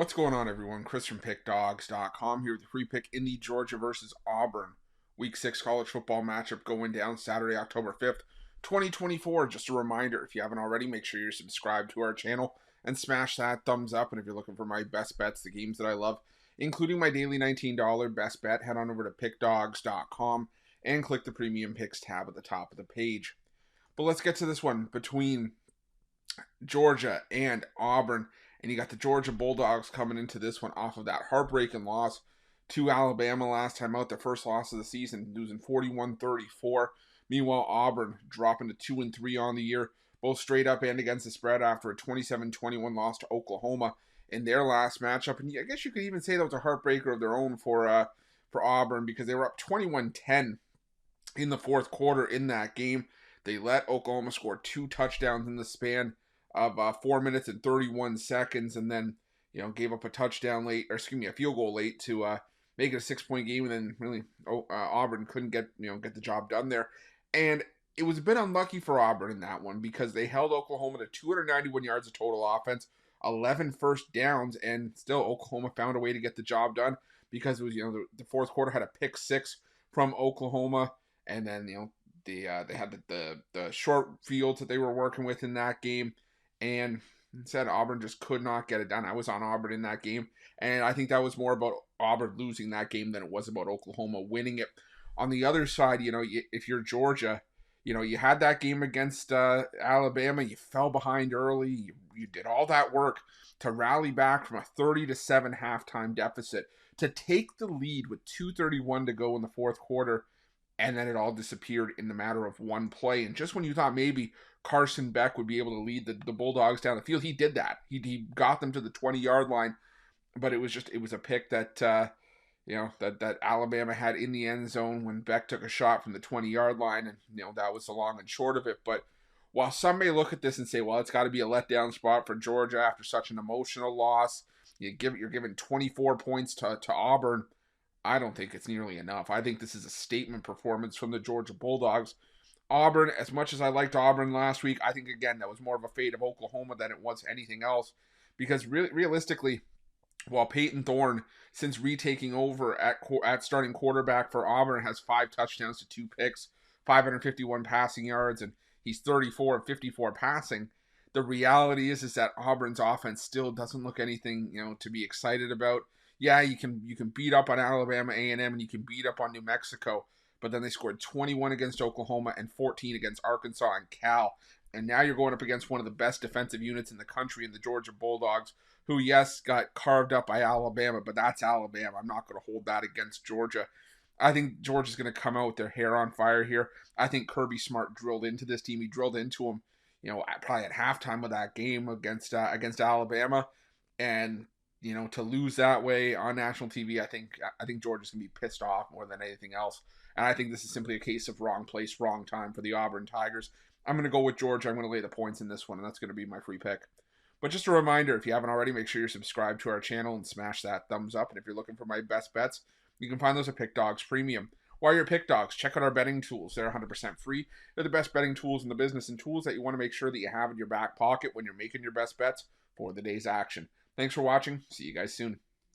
What's going on, everyone? Chris from Pickdawgz.com here with the free pick in the Georgia versus Auburn Week 6 college football matchup going down Saturday, October 5th, 2024. Just a reminder, if you haven't already, make sure you're subscribed to our channel and smash that thumbs up. And if you're looking for my best bets, the games that I love, including my daily $19 best bet, head on over to Pickdawgz.com and click the Premium Picks tab at the top of the page. But let's get to this one between Georgia and Auburn. And you got the Georgia Bulldogs coming into this one off of that heartbreaking loss to Alabama last time out, their first loss of the season, losing 41-34. Meanwhile, Auburn dropping to 2-3 on the year, both straight up and against the spread after a 27-21 loss to Oklahoma in their last matchup. And I guess you could even say that was a heartbreaker of their own for Auburn, because they were up 21-10 in the fourth quarter in that game. They let Oklahoma score 2 touchdowns in the span of 4 minutes and 31 seconds, and then gave up a field goal late to make it a 6-point game, and then really Auburn couldn't get the job done there. And it was a bit unlucky for Auburn in that one, because they held Oklahoma to 291 yards of total offense, 11 first downs, and still Oklahoma found a way to get the job done, because it was the fourth quarter had a pick 6 from Oklahoma, and then they had the short fields that they were working with in that game. And instead, Auburn just could not get it done. I was on Auburn in that game, and I think that was more about Auburn losing that game than it was about Oklahoma winning it. On the other side, if you're Georgia, you had that game against Alabama. You fell behind early. You did all that work to rally back from a 30-7 halftime deficit to take the lead with 2:31 to go in the fourth quarter, and then it all disappeared in the matter of one play. And just when you thought maybe Carson Beck would be able to lead the Bulldogs down the field, he did that. He got them to the 20-yard line, but it was a pick that that Alabama had in the end zone when Beck took a shot from the 20-yard line, and that was the long and short of it. But while some may look at this and say, well, it's got to be a letdown spot for Georgia after such an emotional loss, you're giving 24 points to Auburn, I don't think it's nearly enough. I think this is a statement performance from the Georgia Bulldogs. Auburn, as much as I liked Auburn last week, I think, again, that was more of a fate of Oklahoma than it was anything else. Because realistically, while Peyton Thorne, since retaking over at starting quarterback for Auburn, has 5 touchdowns to 2 picks, 551 passing yards, and he's 34 of 54 passing, the reality is that Auburn's offense still doesn't look anything to be excited about. Yeah, you can beat up on Alabama A&M, and you can beat up on New Mexico, but then they scored 21 against Oklahoma and 14 against Arkansas and Cal. And now you're going up against one of the best defensive units in the country in the Georgia Bulldogs, who, yes, got carved up by Alabama, but that's Alabama. I'm not going to hold that against Georgia. I think Georgia's going to come out with their hair on fire here. I think Kirby Smart drilled into this team. He drilled into them, probably at halftime of that game against Alabama. And to lose that way on national TV, I think Georgia's going to be pissed off more than anything else. And I think this is simply a case of wrong place, wrong time for the Auburn Tigers. I'm going to go with Georgia. I'm going to lay the points in this one, and that's going to be my free pick. But just a reminder, if you haven't already, make sure you're subscribed to our channel and smash that thumbs up. And if you're looking for my best bets, you can find those at Pick Dawgz Premium. While you're at Pick Dawgz, check out our betting tools. They're 100% free. They're the best betting tools in the business, and tools that you want to make sure that you have in your back pocket when you're making your best bets for the day's action. Thanks for watching. See you guys soon.